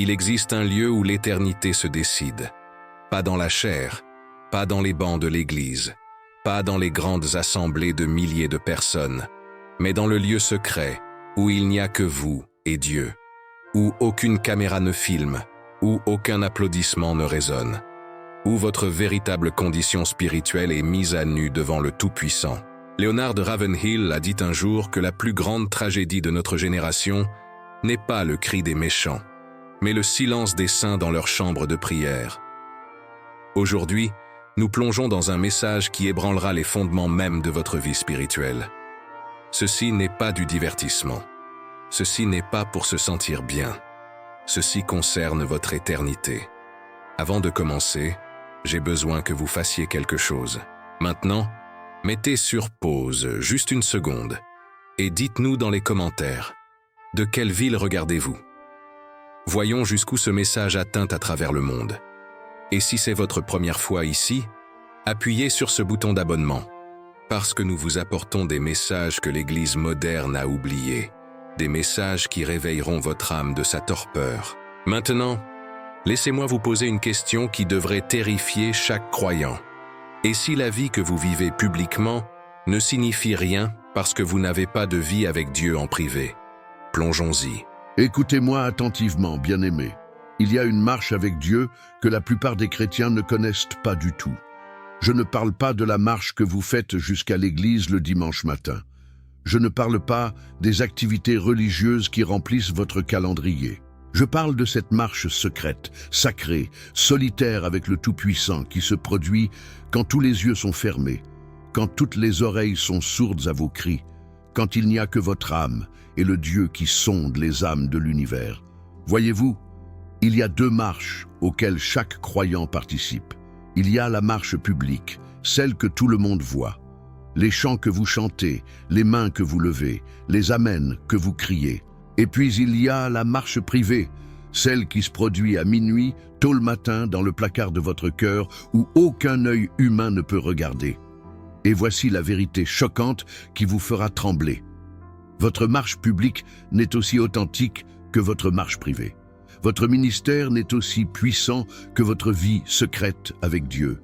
Il existe un lieu où l'éternité se décide. Pas dans la chair, pas dans les bancs de l'église, pas dans les grandes assemblées de milliers de personnes, mais dans le lieu secret, où il n'y a que vous et Dieu, où aucune caméra ne filme, où aucun applaudissement ne résonne, où votre véritable condition spirituelle est mise à nu devant le Tout-Puissant. Léonard de Ravenhill a dit un jour que la plus grande tragédie de notre génération n'est pas le cri des méchants, mais le silence des saints dans leur chambre de prière. Aujourd'hui, nous plongeons dans un message qui ébranlera les fondements mêmes de votre vie spirituelle. Ceci n'est pas du divertissement. Ceci n'est pas pour se sentir bien. Ceci concerne votre éternité. Avant de commencer, j'ai besoin que vous fassiez quelque chose. Maintenant, mettez sur pause juste une seconde et dites-nous dans les commentaires, de quelle ville regardez-vous? Voyons jusqu'où ce message atteint à travers le monde. Et si c'est votre première fois ici, appuyez sur ce bouton d'abonnement, parce que nous vous apportons des messages que l'Église moderne a oubliés, des messages qui réveilleront votre âme de sa torpeur. Maintenant, laissez-moi vous poser une question qui devrait terrifier chaque croyant. Et si la vie que vous vivez publiquement ne signifie rien parce que vous n'avez pas de vie avec Dieu en privé? Plongeons-y. Écoutez-moi attentivement, bien-aimés. Il y a une marche avec Dieu que la plupart des chrétiens ne connaissent pas du tout. Je ne parle pas de la marche que vous faites jusqu'à l'église le dimanche matin. Je ne parle pas des activités religieuses qui remplissent votre calendrier. Je parle de cette marche secrète, sacrée, solitaire avec le Tout-Puissant qui se produit quand tous les yeux sont fermés, quand toutes les oreilles sont sourdes à vos cris, quand il n'y a que votre âme et le Dieu qui sonde les âmes de l'univers. Voyez-vous, il y a deux marches auxquelles chaque croyant participe. Il y a la marche publique, celle que tout le monde voit. Les chants que vous chantez, les mains que vous levez, les amens que vous criez. Et puis il y a la marche privée, celle qui se produit à minuit, tôt le matin, dans le placard de votre cœur, où aucun œil humain ne peut regarder. Et voici la vérité choquante qui vous fera trembler. Votre marche publique n'est aussi authentique que votre marche privée. Votre ministère n'est aussi puissant que votre vie secrète avec Dieu.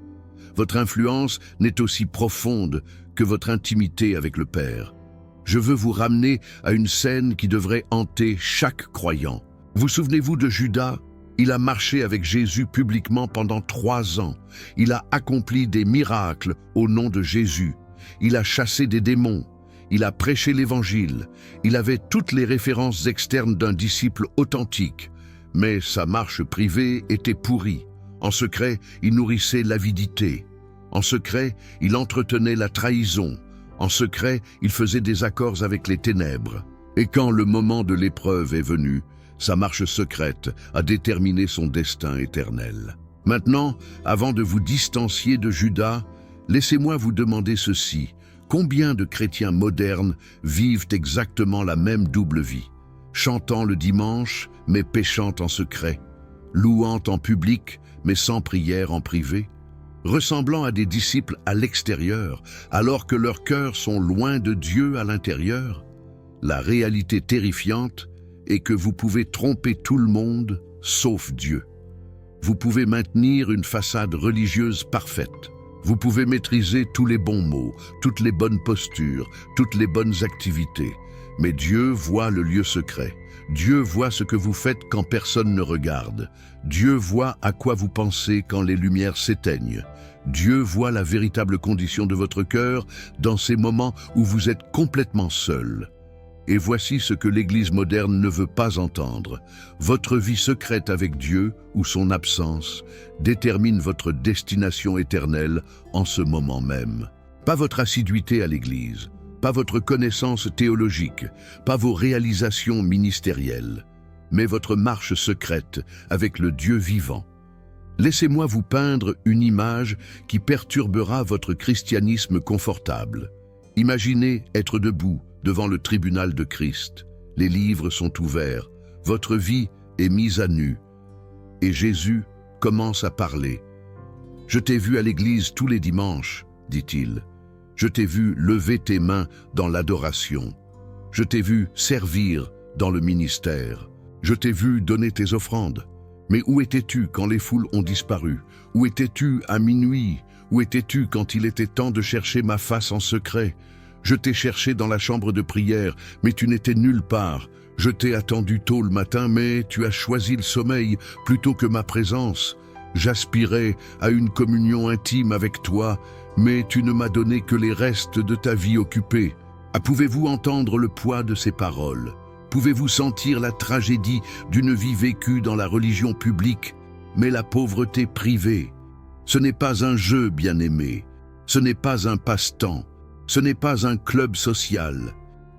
Votre influence n'est aussi profonde que votre intimité avec le Père. Je veux vous ramener à une scène qui devrait hanter chaque croyant. Vous souvenez-vous de Judas? Il a marché avec Jésus publiquement pendant 3 ans. Il a accompli des miracles au nom de Jésus. Il a chassé des démons. Il a prêché l'Évangile. Il avait toutes les références externes d'un disciple authentique. Mais sa marche privée était pourrie. En secret, il nourrissait l'avidité. En secret, il entretenait la trahison. En secret, il faisait des accords avec les ténèbres. Et quand le moment de l'épreuve est venu, sa marche secrète a déterminé son destin éternel. Maintenant, avant de vous distancier de Judas, laissez-moi vous demander ceci. Combien de chrétiens modernes vivent exactement la même double vie? Chantant le dimanche, mais péchant en secret, louant en public, mais sans prière en privé, ressemblant à des disciples à l'extérieur, alors que leurs cœurs sont loin de Dieu à l'intérieur. La réalité terrifiante est que vous pouvez tromper tout le monde, sauf Dieu. Vous pouvez maintenir une façade religieuse parfaite. Vous pouvez maîtriser tous les bons mots, toutes les bonnes postures, toutes les bonnes activités. Mais Dieu voit le lieu secret. Dieu voit ce que vous faites quand personne ne regarde. Dieu voit à quoi vous pensez quand les lumières s'éteignent. Dieu voit la véritable condition de votre cœur dans ces moments où vous êtes complètement seul. Et voici ce que l'Église moderne ne veut pas entendre. Votre vie secrète avec Dieu, ou son absence, détermine votre destination éternelle en ce moment même. Pas votre assiduité à l'Église, pas votre connaissance théologique, pas vos réalisations ministérielles, mais votre marche secrète avec le Dieu vivant. Laissez-moi vous peindre une image qui perturbera votre christianisme confortable. Imaginez être debout devant le tribunal de Christ. Les livres sont ouverts, votre vie est mise à nu. Et Jésus commence à parler. « Je t'ai vu à l'église tous les dimanches, dit-il. Je t'ai vu lever tes mains dans l'adoration. Je t'ai vu servir dans le ministère. Je t'ai vu donner tes offrandes. Mais où étais-tu quand les foules ont disparu? Où étais-tu à minuit? Où étais-tu quand il était temps de chercher ma face en secret? Je t'ai cherché dans la chambre de prière, mais tu n'étais nulle part. Je t'ai attendu tôt le matin, mais tu as choisi le sommeil plutôt que ma présence. J'aspirais à une communion intime avec toi, mais tu ne m'as donné que les restes de ta vie occupée. Pouvez-vous entendre le poids de ces paroles? Pouvez-vous sentir la tragédie d'une vie vécue dans la religion publique, mais la pauvreté privée? Ce n'est pas un jeu, bien-aimé. Ce n'est pas un passe-temps. Ce n'est pas un club social.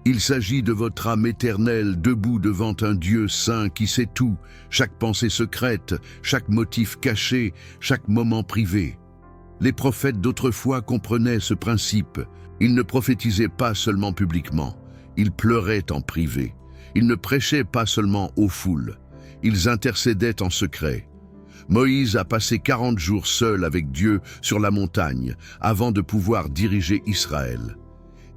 Il s'agit de votre âme éternelle debout devant un Dieu saint qui sait tout, chaque pensée secrète, chaque motif caché, chaque moment privé. Les prophètes d'autrefois comprenaient ce principe. Ils ne prophétisaient pas seulement publiquement, ils pleuraient en privé. Ils ne prêchaient pas seulement aux foules, ils intercédaient en secret. Moïse a passé 40 jours seul avec Dieu sur la montagne avant de pouvoir diriger Israël.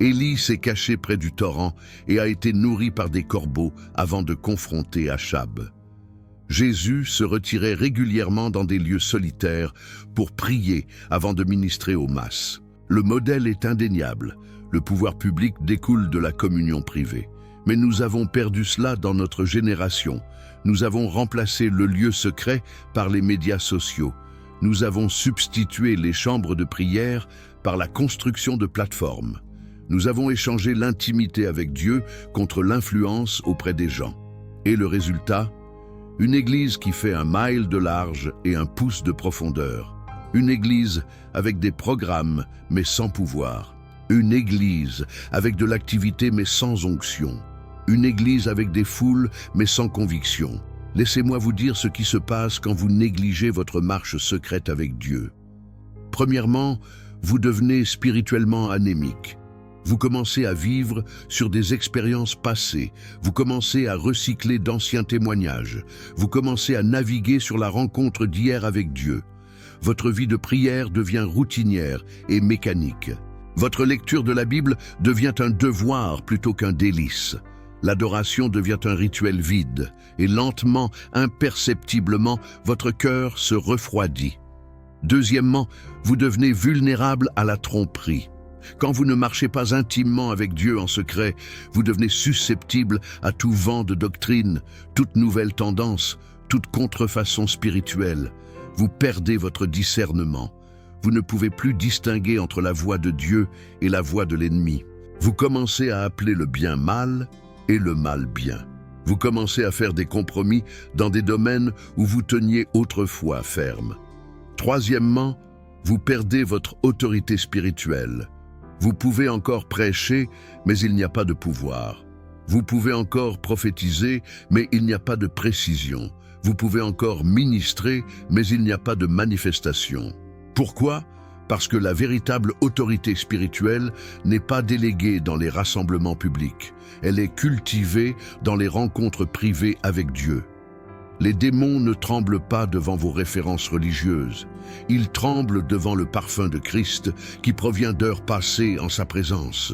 Élie s'est caché près du torrent et a été nourri par des corbeaux avant de confronter Achab. Jésus se retirait régulièrement dans des lieux solitaires pour prier avant de ministrer aux masses. Le modèle est indéniable. Le pouvoir public découle de la communion privée. Mais nous avons perdu cela dans notre génération. Nous avons remplacé le lieu secret par les médias sociaux. Nous avons substitué les chambres de prière par la construction de plateformes. Nous avons échangé l'intimité avec Dieu contre l'influence auprès des gens. Et le résultat? Une église qui fait 1 mile de large et 1 pouce de profondeur. Une église avec des programmes mais sans pouvoir. Une église avec de l'activité mais sans onction. Une église avec des foules mais sans conviction. Laissez-moi vous dire ce qui se passe quand vous négligez votre marche secrète avec Dieu. Premièrement, vous devenez spirituellement anémique. Vous commencez à vivre sur des expériences passées. Vous commencez à recycler d'anciens témoignages. Vous commencez à naviguer sur la rencontre d'hier avec Dieu. Votre vie de prière devient routinière et mécanique. Votre lecture de la Bible devient un devoir plutôt qu'un délice. L'adoration devient un rituel vide et lentement, imperceptiblement, votre cœur se refroidit. Deuxièmement, vous devenez vulnérable à la tromperie. Quand vous ne marchez pas intimement avec Dieu en secret, vous devenez susceptible à tout vent de doctrine, toute nouvelle tendance, toute contrefaçon spirituelle. Vous perdez votre discernement. Vous ne pouvez plus distinguer entre la voix de Dieu et la voix de l'ennemi. Vous commencez à appeler le bien mal et le mal bien. Vous commencez à faire des compromis dans des domaines où vous teniez autrefois ferme. Troisièmement, vous perdez votre autorité spirituelle. Vous pouvez encore prêcher, mais il n'y a pas de pouvoir. Vous pouvez encore prophétiser, mais il n'y a pas de précision. Vous pouvez encore ministrer, mais il n'y a pas de manifestation. Pourquoi? Parce que la véritable autorité spirituelle n'est pas déléguée dans les rassemblements publics. Elle est cultivée dans les rencontres privées avec Dieu. Les démons ne tremblent pas devant vos références religieuses. Ils tremblent devant le parfum de Christ qui provient d'heures passées en sa présence.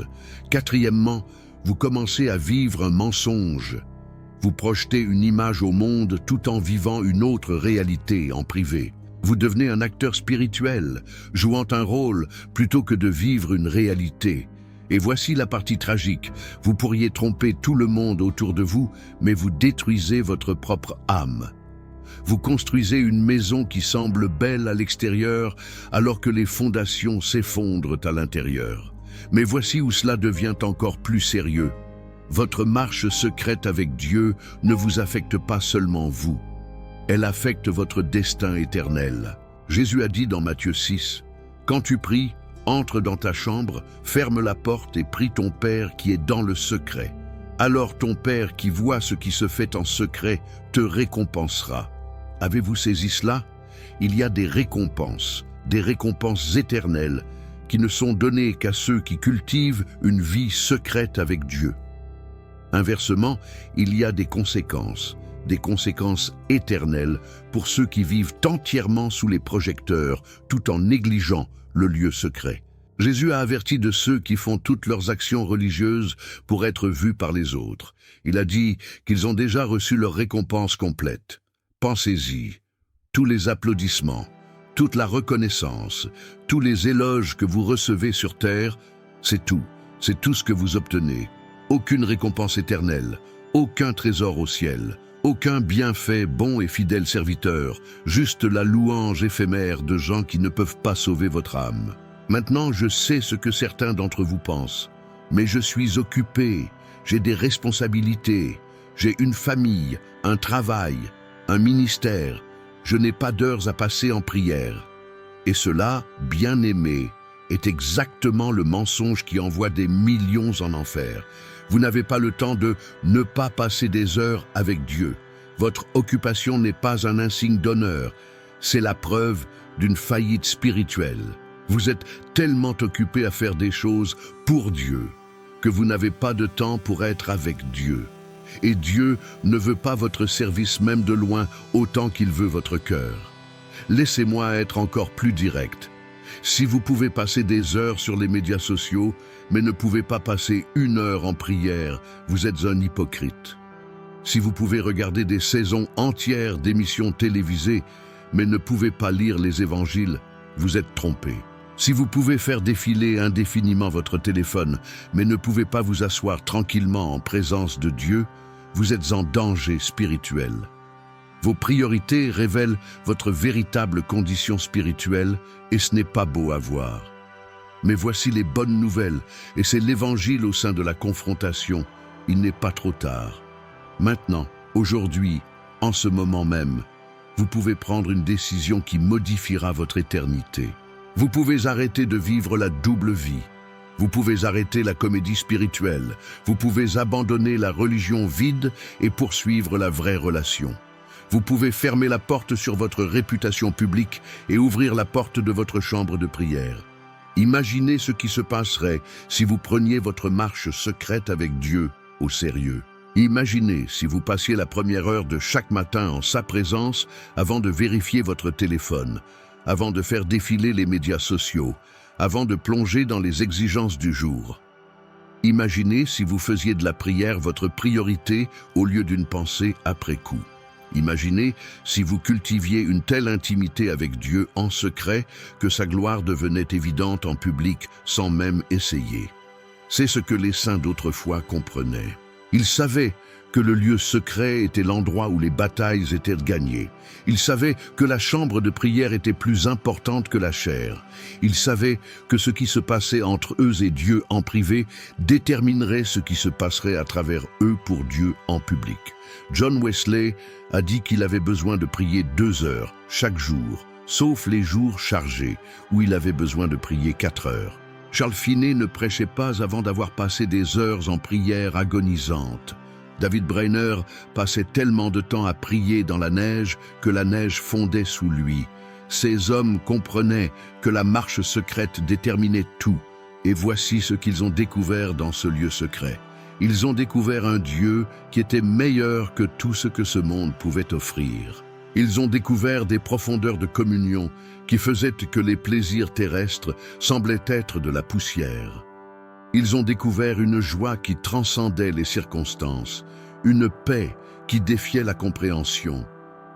Quatrièmement, vous commencez à vivre un mensonge. Vous projetez une image au monde tout en vivant une autre réalité en privé. Vous devenez un acteur spirituel, jouant un rôle plutôt que de vivre une réalité. Et voici la partie tragique. Vous pourriez tromper tout le monde autour de vous, mais vous détruisez votre propre âme. Vous construisez une maison qui semble belle à l'extérieur, alors que les fondations s'effondrent à l'intérieur. Mais voici où cela devient encore plus sérieux. Votre marche secrète avec Dieu ne vous affecte pas seulement vous. Elle affecte votre destin éternel. Jésus a dit dans Matthieu 6, « Quand tu pries, entre dans ta chambre, ferme la porte et prie ton Père qui est dans le secret. Alors ton Père qui voit ce qui se fait en secret te récompensera. » Avez-vous saisi cela? Il y a des récompenses éternelles qui ne sont données qu'à ceux qui cultivent une vie secrète avec Dieu. Inversement, il y a des conséquences éternelles pour ceux qui vivent entièrement sous les projecteurs tout en négligeant le lieu secret. Jésus a averti de ceux qui font toutes leurs actions religieuses pour être vus par les autres. Il a dit qu'ils ont déjà reçu leur récompense complète. Pensez-y. Tous les applaudissements, toute la reconnaissance, tous les éloges que vous recevez sur terre, c'est tout ce que vous obtenez. Aucune récompense éternelle, aucun trésor au ciel, aucun bienfait bon et fidèle serviteur, juste la louange éphémère de gens qui ne peuvent pas sauver votre âme. Maintenant, je sais ce que certains d'entre vous pensent, mais je suis occupé, j'ai des responsabilités, j'ai une famille, un travail, un ministère, je n'ai pas d'heures à passer en prière. Et cela, bien-aimé, est exactement le mensonge qui envoie des millions en enfer. Vous n'avez pas le temps de ne pas passer des heures avec Dieu. Votre occupation n'est pas un insigne d'honneur, c'est la preuve d'une faillite spirituelle. Vous êtes tellement occupé à faire des choses pour Dieu que vous n'avez pas de temps pour être avec Dieu. Et Dieu ne veut pas votre service même de loin autant qu'il veut votre cœur. Laissez-moi être encore plus direct. Si vous pouvez passer des heures sur les médias sociaux, mais ne pouvez pas passer 1 heure en prière, vous êtes un hypocrite. Si vous pouvez regarder des saisons entières d'émissions télévisées, mais ne pouvez pas lire les évangiles, vous êtes trompé. Si vous pouvez faire défiler indéfiniment votre téléphone, mais ne pouvez pas vous asseoir tranquillement en présence de Dieu, vous êtes en danger spirituel. Vos priorités révèlent votre véritable condition spirituelle et ce n'est pas beau à voir. Mais voici les bonnes nouvelles, et c'est l'évangile au sein de la confrontation. Il n'est pas trop tard. Maintenant, aujourd'hui, en ce moment même, vous pouvez prendre une décision qui modifiera votre éternité. Vous pouvez arrêter de vivre la double vie. Vous pouvez arrêter la comédie spirituelle. Vous pouvez abandonner la religion vide et poursuivre la vraie relation. Vous pouvez fermer la porte sur votre réputation publique et ouvrir la porte de votre chambre de prière. Imaginez ce qui se passerait si vous preniez votre marche secrète avec Dieu au sérieux. Imaginez si vous passiez la première heure de chaque matin en sa présence avant de vérifier votre téléphone, avant de faire défiler les médias sociaux, avant de plonger dans les exigences du jour. Imaginez si vous faisiez de la prière votre priorité au lieu d'une pensée après coup. Imaginez si vous cultiviez une telle intimité avec Dieu en secret que sa gloire devenait évidente en public sans même essayer. C'est ce que les saints d'autrefois comprenaient. Ils savaient que le lieu secret était l'endroit où les batailles étaient gagnées. Ils savaient que la chambre de prière était plus importante que la chair. Ils savaient que ce qui se passait entre eux et Dieu en privé déterminerait ce qui se passerait à travers eux pour Dieu en public. John Wesley a dit qu'il avait besoin de prier 2 heures chaque jour, sauf les jours chargés, où il avait besoin de prier 4 heures. Charles Finney ne prêchait pas avant d'avoir passé des heures en prière agonisante. David Brainerd passait tellement de temps à prier dans la neige que la neige fondait sous lui. Ces hommes comprenaient que la marche secrète déterminait tout, et voici ce qu'ils ont découvert dans ce lieu secret. Ils ont découvert un Dieu qui était meilleur que tout ce que ce monde pouvait offrir. Ils ont découvert des profondeurs de communion qui faisaient que les plaisirs terrestres semblaient être de la poussière. Ils ont découvert une joie qui transcendait les circonstances, une paix qui défiait la compréhension,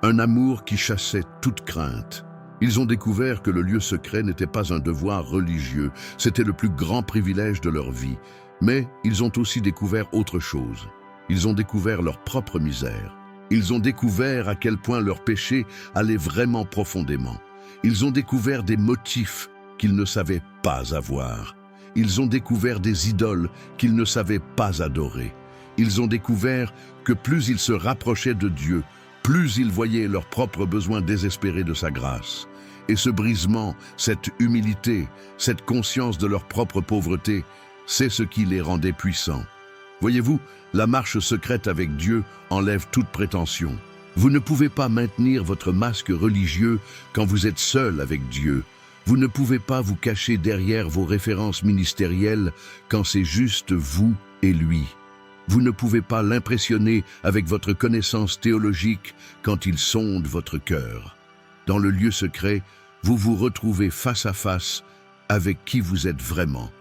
un amour qui chassait toute crainte. Ils ont découvert que le lieu secret n'était pas un devoir religieux, c'était le plus grand privilège de leur vie. Mais ils ont aussi découvert autre chose. Ils ont découvert leur propre misère. Ils ont découvert à quel point leur péché allait vraiment profondément. Ils ont découvert des motifs qu'ils ne savaient pas avoir. Ils ont découvert des idoles qu'ils ne savaient pas adorer. Ils ont découvert que plus ils se rapprochaient de Dieu, plus ils voyaient leurs propres besoins désespérés de sa grâce. Et ce brisement, cette humilité, cette conscience de leur propre pauvreté, c'est ce qui les rendait puissants. Voyez-vous, la marche secrète avec Dieu enlève toute prétention. Vous ne pouvez pas maintenir votre masque religieux quand vous êtes seul avec Dieu. Vous ne pouvez pas vous cacher derrière vos références ministérielles quand c'est juste vous et lui. Vous ne pouvez pas l'impressionner avec votre connaissance théologique quand il sonde votre cœur. Dans le lieu secret, vous vous retrouvez face à face avec qui vous êtes vraiment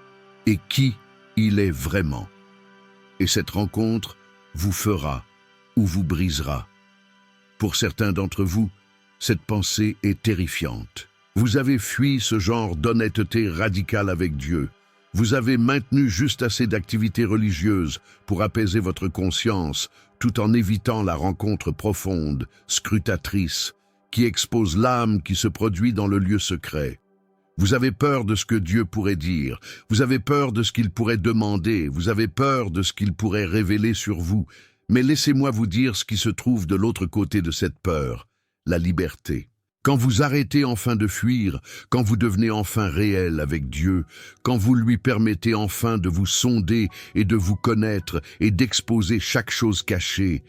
et qui il est vraiment. Et cette rencontre vous fera ou vous brisera. Pour certains d'entre vous, cette pensée est terrifiante. Vous avez fui ce genre d'honnêteté radicale avec Dieu. Vous avez maintenu juste assez d'activités religieuses pour apaiser votre conscience, tout en évitant la rencontre profonde, scrutatrice, qui expose l'âme qui se produit dans le lieu secret. Vous avez peur de ce que Dieu pourrait dire, vous avez peur de ce qu'il pourrait demander, vous avez peur de ce qu'il pourrait révéler sur vous, mais laissez-moi vous dire ce qui se trouve de l'autre côté de cette peur, la liberté. Quand vous arrêtez enfin de fuir, quand vous devenez enfin réel avec Dieu, quand vous lui permettez enfin de vous sonder et de vous connaître et d'exposer chaque chose cachée,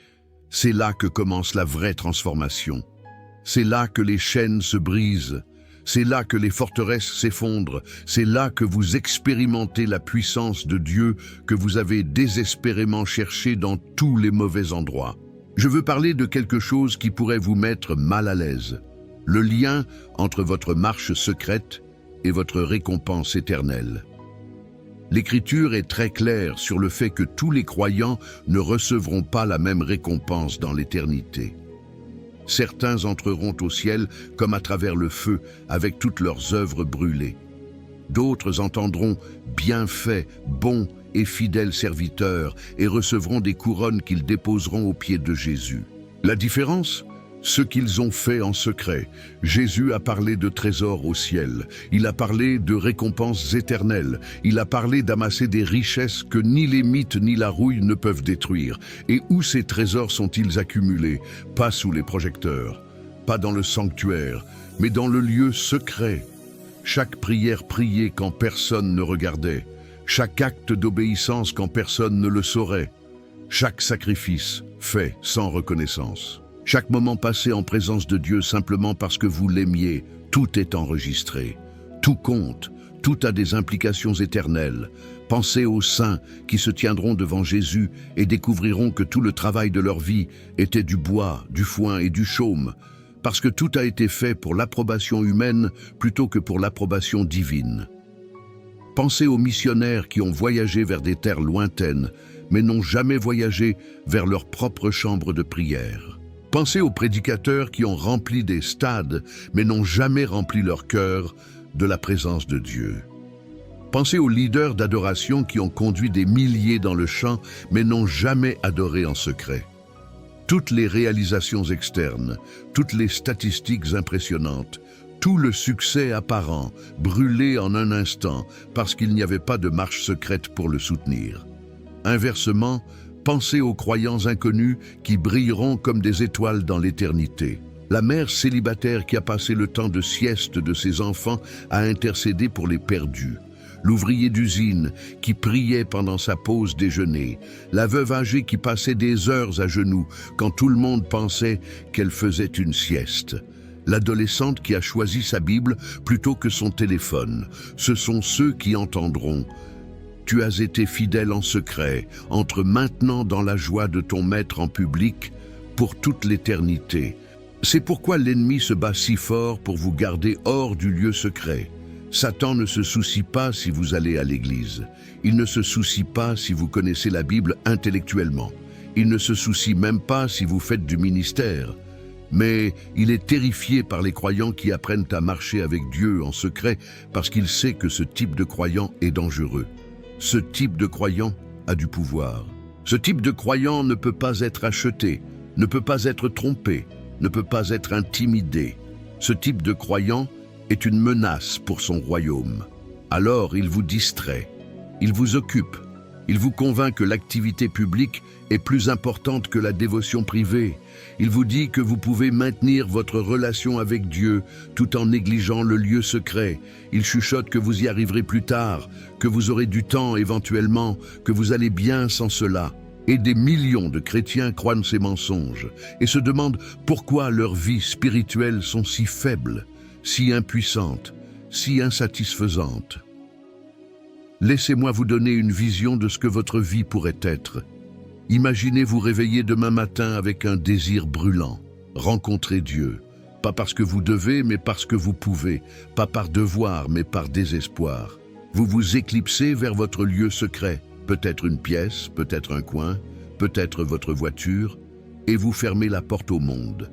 c'est là que commence la vraie transformation. C'est là que les chaînes se brisent, c'est là que les forteresses s'effondrent, c'est là que vous expérimentez la puissance de Dieu que vous avez désespérément cherché dans tous les mauvais endroits. Je veux parler de quelque chose qui pourrait vous mettre mal à l'aise. Le lien entre votre marche secrète et votre récompense éternelle. L'Écriture est très claire sur le fait que tous les croyants ne recevront pas la même récompense dans l'éternité. Certains entreront au ciel comme à travers le feu, avec toutes leurs œuvres brûlées. D'autres entendront « bienfaits, bons et fidèles serviteurs » et recevront des couronnes qu'ils déposeront aux pieds de Jésus. La différence ? Ce qu'ils ont fait en secret. Jésus a parlé de trésors au ciel. Il a parlé de récompenses éternelles. Il a parlé d'amasser des richesses que ni les mythes ni la rouille ne peuvent détruire. Et où ces trésors sont-ils accumulés? Pas sous les projecteurs, pas dans le sanctuaire, mais dans le lieu secret. Chaque prière priée quand personne ne regardait. Chaque acte d'obéissance quand personne ne le saurait. Chaque sacrifice fait sans reconnaissance. Chaque moment passé en présence de Dieu simplement parce que vous l'aimiez, tout est enregistré. Tout compte, tout a des implications éternelles. Pensez aux saints qui se tiendront devant Jésus et découvriront que tout le travail de leur vie était du bois, du foin et du chaume, parce que tout a été fait pour l'approbation humaine plutôt que pour l'approbation divine. Pensez aux missionnaires qui ont voyagé vers des terres lointaines, mais n'ont jamais voyagé vers leur propre chambre de prière. Pensez aux prédicateurs qui ont rempli des stades, mais n'ont jamais rempli leur cœur de la présence de Dieu. Pensez aux leaders d'adoration qui ont conduit des milliers dans le chant, mais n'ont jamais adoré en secret. Toutes les réalisations externes, toutes les statistiques impressionnantes, tout le succès apparent, brûlé en un instant, parce qu'il n'y avait pas de marche secrète pour le soutenir. Inversement, pensez aux croyants inconnus qui brilleront comme des étoiles dans l'éternité. La mère célibataire qui a passé le temps de sieste de ses enfants a intercédé pour les perdus. L'ouvrier d'usine qui priait pendant sa pause déjeuner. La veuve âgée qui passait des heures à genoux quand tout le monde pensait qu'elle faisait une sieste. L'adolescente qui a choisi sa Bible plutôt que son téléphone. Ce sont ceux qui entendront. Tu as été fidèle en secret, entre maintenant dans la joie de ton maître en public, pour toute l'éternité. C'est pourquoi l'ennemi se bat si fort pour vous garder hors du lieu secret. Satan ne se soucie pas si vous allez à l'église. Il ne se soucie pas si vous connaissez la Bible intellectuellement. Il ne se soucie même pas si vous faites du ministère. Mais il est terrifié par les croyants qui apprennent à marcher avec Dieu en secret parce qu'il sait que ce type de croyant est dangereux. Ce type de croyant a du pouvoir. Ce type de croyant ne peut pas être acheté, ne peut pas être trompé, ne peut pas être intimidé. Ce type de croyant est une menace pour son royaume. Alors il vous distrait, il vous occupe, il vous convainc que l'activité publique est plus importante que la dévotion privée. Il vous dit que vous pouvez maintenir votre relation avec Dieu tout en négligeant le lieu secret. Il chuchote que vous y arriverez plus tard, que vous aurez du temps éventuellement, que vous allez bien sans cela. Et des millions de chrétiens croient ces mensonges et se demandent pourquoi leurs vies spirituelles sont si faibles, si impuissantes, si insatisfaisantes. Laissez-moi vous donner une vision de ce que votre vie pourrait être. Imaginez vous réveiller demain matin avec un désir brûlant, rencontrer Dieu, Pas parce que vous devez, mais parce que vous pouvez. Pas par devoir, mais par désespoir. Vous vous éclipsez vers votre lieu secret, peut-être une pièce, peut-être un coin, peut-être votre voiture, et vous fermez la porte au monde.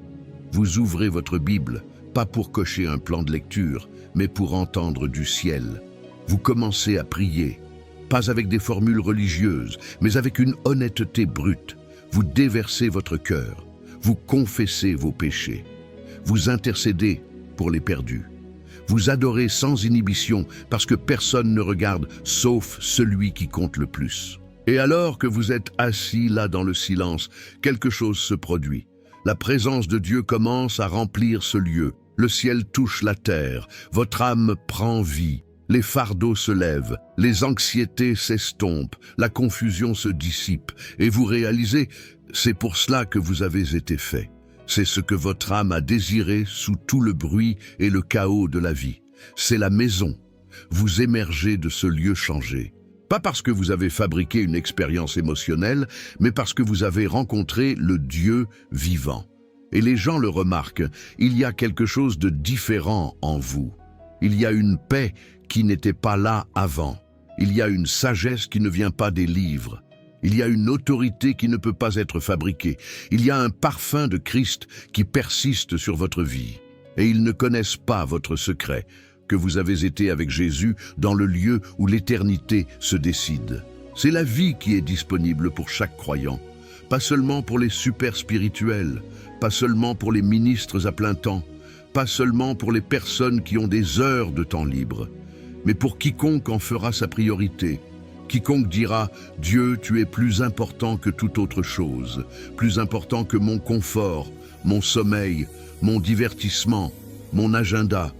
Vous ouvrez votre Bible, pas pour cocher un plan de lecture, mais pour entendre du ciel. Vous commencez à prier, pas avec des formules religieuses, mais avec une honnêteté brute. Vous déversez votre cœur, vous confessez vos péchés, vous intercédez pour les perdus. Vous adorez sans inhibition parce que personne ne regarde sauf celui qui compte le plus. Et alors que vous êtes assis là dans le silence, quelque chose se produit. La présence de Dieu commence à remplir ce lieu. Le ciel touche la terre, votre âme prend vie. Les fardeaux se lèvent, les anxiétés s'estompent, la confusion se dissipe, et vous réalisez, c'est pour cela que vous avez été fait. C'est ce que votre âme a désiré sous tout le bruit et le chaos de la vie. C'est la maison. Vous émergez de ce lieu changé. Pas parce que vous avez fabriqué une expérience émotionnelle, mais parce que vous avez rencontré le Dieu vivant. Et les gens le remarquent, il y a quelque chose de différent en vous. Il y a une paix qui n'était pas là avant. Il y a une sagesse qui ne vient pas des livres. Il y a une autorité qui ne peut pas être fabriquée. Il y a un parfum de Christ qui persiste sur votre vie. Et ils ne connaissent pas votre secret, que vous avez été avec Jésus dans le lieu où l'éternité se décide. C'est la vie qui est disponible pour chaque croyant. Pas seulement pour les super spirituels, pas seulement pour les ministres à plein temps, pas seulement pour les personnes qui ont des heures de temps libre, mais pour quiconque en fera sa priorité. Quiconque dira « Dieu, tu es plus important que toute autre chose, plus important que mon confort, mon sommeil, mon divertissement, mon agenda.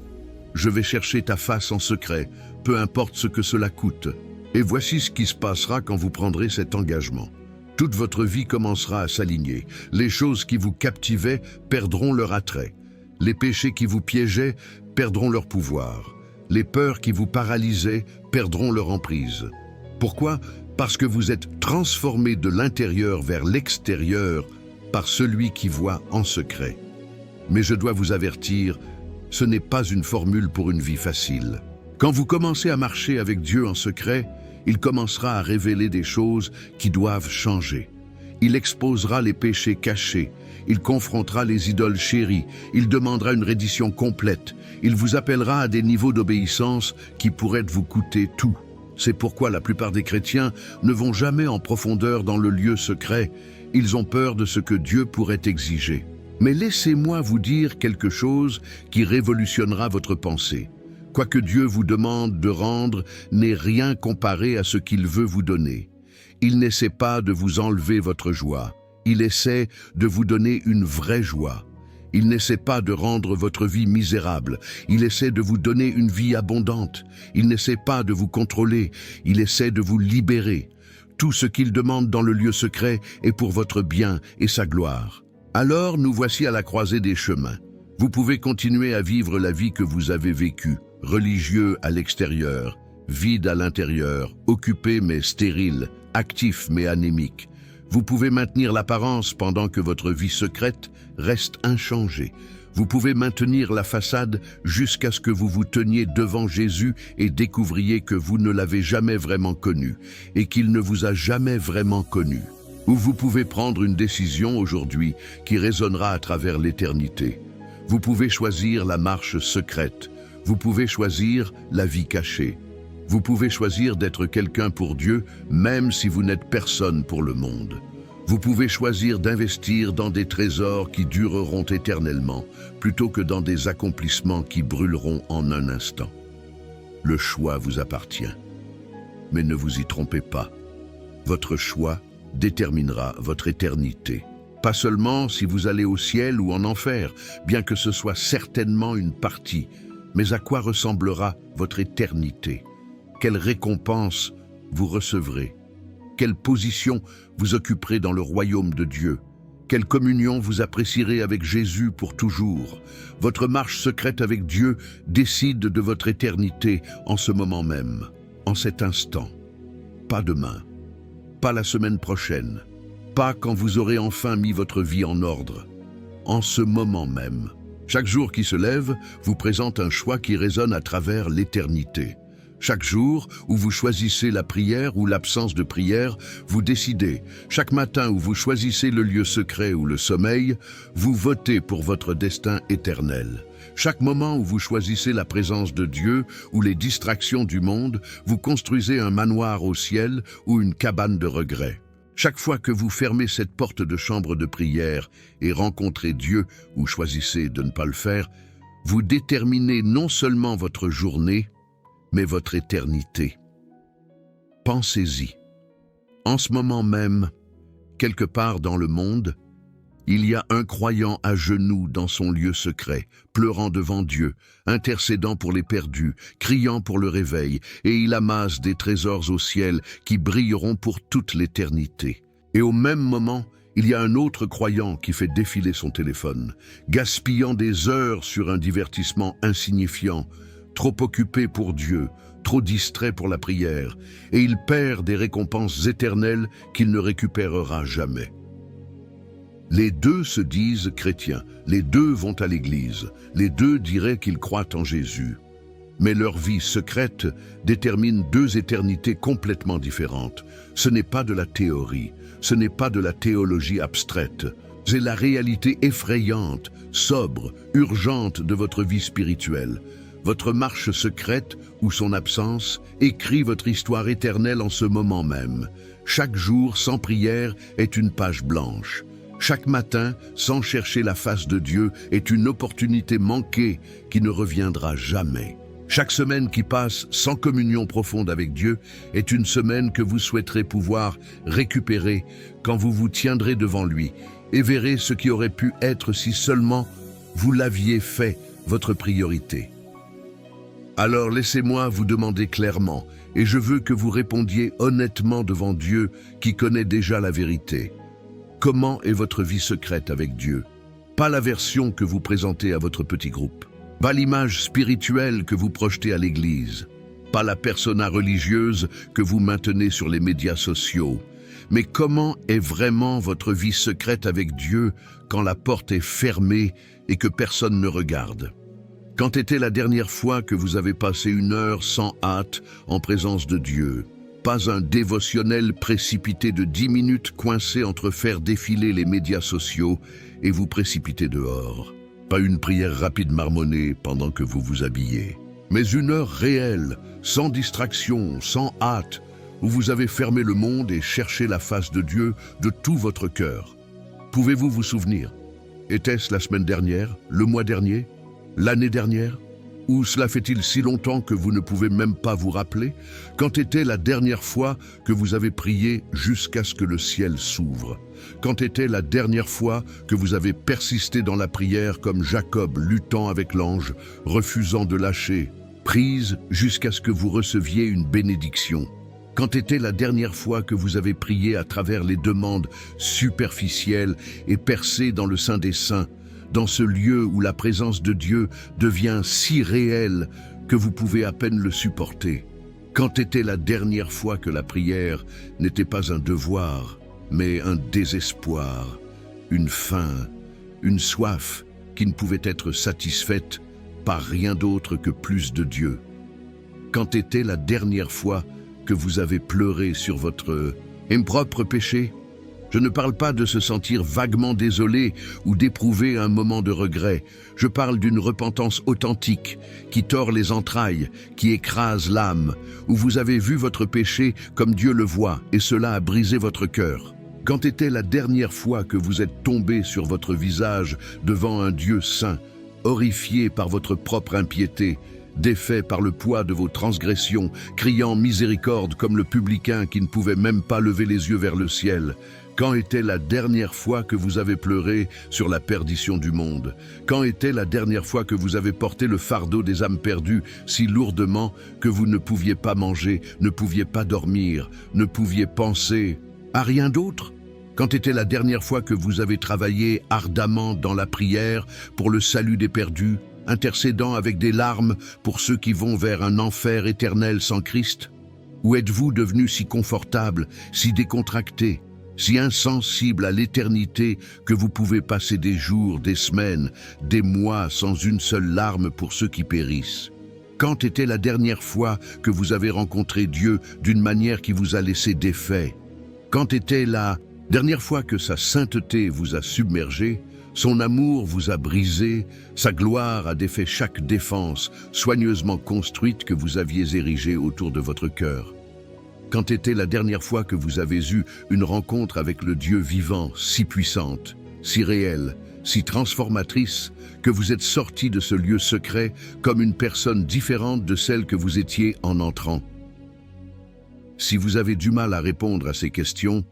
Je vais chercher ta face en secret, peu importe ce que cela coûte. » Et voici ce qui se passera quand vous prendrez cet engagement. Toute votre vie commencera à s'aligner. Les choses qui vous captivaient perdront leur attrait. Les péchés qui vous piégeaient perdront leur pouvoir. Les peurs qui vous paralysaient perdront leur emprise. Pourquoi? Parce que vous êtes transformé de l'intérieur vers l'extérieur par celui qui voit en secret. Mais je dois vous avertir, ce n'est pas une formule pour une vie facile. Quand vous commencez à marcher avec Dieu en secret, il commencera à révéler des choses qui doivent changer. Il exposera les péchés cachés, il confrontera les idoles chéries, il demandera une reddition complète, il vous appellera à des niveaux d'obéissance qui pourraient vous coûter tout. C'est pourquoi la plupart des chrétiens ne vont jamais en profondeur dans le lieu secret. Ils ont peur de ce que Dieu pourrait exiger. Mais laissez-moi vous dire quelque chose qui révolutionnera votre pensée. Quoi que Dieu vous demande de rendre n'est rien comparé à ce qu'il veut vous donner. Il n'essaie pas de vous enlever votre joie. Il essaie de vous donner une vraie joie. Il n'essaie pas de rendre votre vie misérable. Il essaie de vous donner une vie abondante. Il n'essaie pas de vous contrôler. Il essaie de vous libérer. Tout ce qu'il demande dans le lieu secret est pour votre bien et sa gloire. Alors nous voici à la croisée des chemins. Vous pouvez continuer à vivre la vie que vous avez vécue, religieux à l'extérieur, vide à l'intérieur, occupé mais stérile, actif mais anémique. Vous pouvez maintenir l'apparence pendant que votre vie secrète reste inchangée. Vous pouvez maintenir la façade jusqu'à ce que vous vous teniez devant Jésus et découvriez que vous ne l'avez jamais vraiment connu et qu'il ne vous a jamais vraiment connu. Ou vous pouvez prendre une décision aujourd'hui qui résonnera à travers l'éternité. Vous pouvez choisir la marche secrète. Vous pouvez choisir la vie cachée. Vous pouvez choisir d'être quelqu'un pour Dieu, même si vous n'êtes personne pour le monde. Vous pouvez choisir d'investir dans des trésors qui dureront éternellement, plutôt que dans des accomplissements qui brûleront en un instant. Le choix vous appartient. Mais ne vous y trompez pas. Votre choix déterminera votre éternité. Pas seulement si vous allez au ciel ou en enfer, bien que ce soit certainement une partie, mais à quoi ressemblera votre éternité? Quelle récompense vous recevrez? Quelle position vous occuperez dans le royaume de Dieu? Quelle communion vous apprécierez avec Jésus pour toujours? Votre marche secrète avec Dieu décide de votre éternité en ce moment même, en cet instant. Pas demain, pas la semaine prochaine, pas quand vous aurez enfin mis votre vie en ordre. En ce moment même, Chaque jour qui se lève vous présente un choix qui résonne à travers l'éternité. Chaque jour où vous choisissez la prière ou l'absence de prière, vous décidez. Chaque matin où vous choisissez le lieu secret ou le sommeil, vous votez pour votre destin éternel. Chaque moment où vous choisissez la présence de Dieu ou les distractions du monde, vous construisez un manoir au ciel ou une cabane de regret. Chaque fois que vous fermez cette porte de chambre de prière et rencontrez Dieu ou choisissez de ne pas le faire, vous déterminez non seulement votre journée, mais votre éternité. Pensez-y. En ce moment même, quelque part dans le monde, il y a un croyant à genoux dans son lieu secret, pleurant devant Dieu, intercédant pour les perdus, criant pour le réveil, et il amasse des trésors au ciel qui brilleront pour toute l'éternité. Et au même moment, il y a un autre croyant qui fait défiler son téléphone, gaspillant des heures sur un divertissement insignifiant, trop occupé pour Dieu, trop distrait pour la prière, et il perd des récompenses éternelles qu'il ne récupérera jamais. Les deux se disent chrétiens, les deux vont à l'église, les deux diraient qu'ils croient en Jésus. Mais leur vie secrète détermine deux éternités complètement différentes. Ce n'est pas de la théorie, ce n'est pas de la théologie abstraite, c'est la réalité effrayante, sobre, urgente de votre vie spirituelle. Votre marche secrète ou son absence écrit votre histoire éternelle en ce moment même. Chaque jour sans prière est une page blanche. Chaque matin, sans chercher la face de Dieu, est une opportunité manquée qui ne reviendra jamais. Chaque semaine qui passe sans communion profonde avec Dieu est une semaine que vous souhaiterez pouvoir récupérer quand vous vous tiendrez devant lui et verrez ce qui aurait pu être si seulement vous l'aviez fait votre priorité. Alors laissez-moi vous demander clairement, et je veux que vous répondiez honnêtement devant Dieu qui connaît déjà la vérité. Comment est votre vie secrète avec Dieu? Pas la version que vous présentez à votre petit groupe. Pas l'image spirituelle que vous projetez à l'église. Pas la persona religieuse que vous maintenez sur les médias sociaux. Mais comment est vraiment votre vie secrète avec Dieu quand la porte est fermée et que personne ne regarde? Quand était la dernière fois que vous avez passé une heure sans hâte en présence de Dieu? Pas un dévotionnel précipité de 10 minutes coincé entre faire défiler les médias sociaux et vous précipiter dehors. Pas une prière rapide marmonnée pendant que vous vous habillez. Mais une heure réelle, sans distraction, sans hâte, où vous avez fermé le monde et cherché la face de Dieu de tout votre cœur. Pouvez-vous vous souvenir? Était-ce la semaine dernière, le mois dernier, l'année dernière? Ou cela fait-il si longtemps que vous ne pouvez même pas vous rappeler? Quand était la dernière fois que vous avez prié jusqu'à ce que le ciel s'ouvre? Quand était la dernière fois que vous avez persisté dans la prière comme Jacob luttant avec l'ange, refusant de lâcher, prise jusqu'à ce que vous receviez une bénédiction? Quand était la dernière fois que vous avez prié à travers les demandes superficielles et percé dans le Saint des Saints, dans ce lieu où la présence de Dieu devient si réelle que vous pouvez à peine le supporter? Quand était la dernière fois que la prière n'était pas un devoir, mais un désespoir, une faim, une soif qui ne pouvait être satisfaite par rien d'autre que plus de Dieu? Quand était la dernière fois que vous avez pleuré sur votre impropre péché? Je ne parle pas de se sentir vaguement désolé ou d'éprouver un moment de regret. Je parle d'une repentance authentique qui tord les entrailles, qui écrase l'âme, où vous avez vu votre péché comme Dieu le voit et cela a brisé votre cœur. Quand était la dernière fois que vous êtes tombé sur votre visage devant un Dieu saint, horrifié par votre propre impiété, défait par le poids de vos transgressions, criant miséricorde comme le publicain qui ne pouvait même pas lever les yeux vers le ciel? Quand était la dernière fois que vous avez pleuré sur la perdition du monde? Quand était la dernière fois que vous avez porté le fardeau des âmes perdues si lourdement que vous ne pouviez pas manger, ne pouviez pas dormir, ne pouviez penser à rien d'autre? Quand était la dernière fois que vous avez travaillé ardemment dans la prière pour le salut des perdus, intercédant avec des larmes pour ceux qui vont vers un enfer éternel sans Christ? Ou êtes-vous devenu si confortable, si décontracté, si insensible à l'éternité que vous pouvez passer des jours, des semaines, des mois sans une seule larme pour ceux qui périssent? Quand était la dernière fois que vous avez rencontré Dieu d'une manière qui vous a laissé défait? Quand était la dernière fois que sa sainteté vous a submergé, son amour vous a brisé, sa gloire a défait chaque défense soigneusement construite que vous aviez érigée autour de votre cœur? Quand était la dernière fois que vous avez eu une rencontre avec le Dieu vivant, si puissante, si réelle, si transformatrice, que vous êtes sorti de ce lieu secret comme une personne différente de celle que vous étiez en entrant? Si vous avez du mal à répondre à ces questions,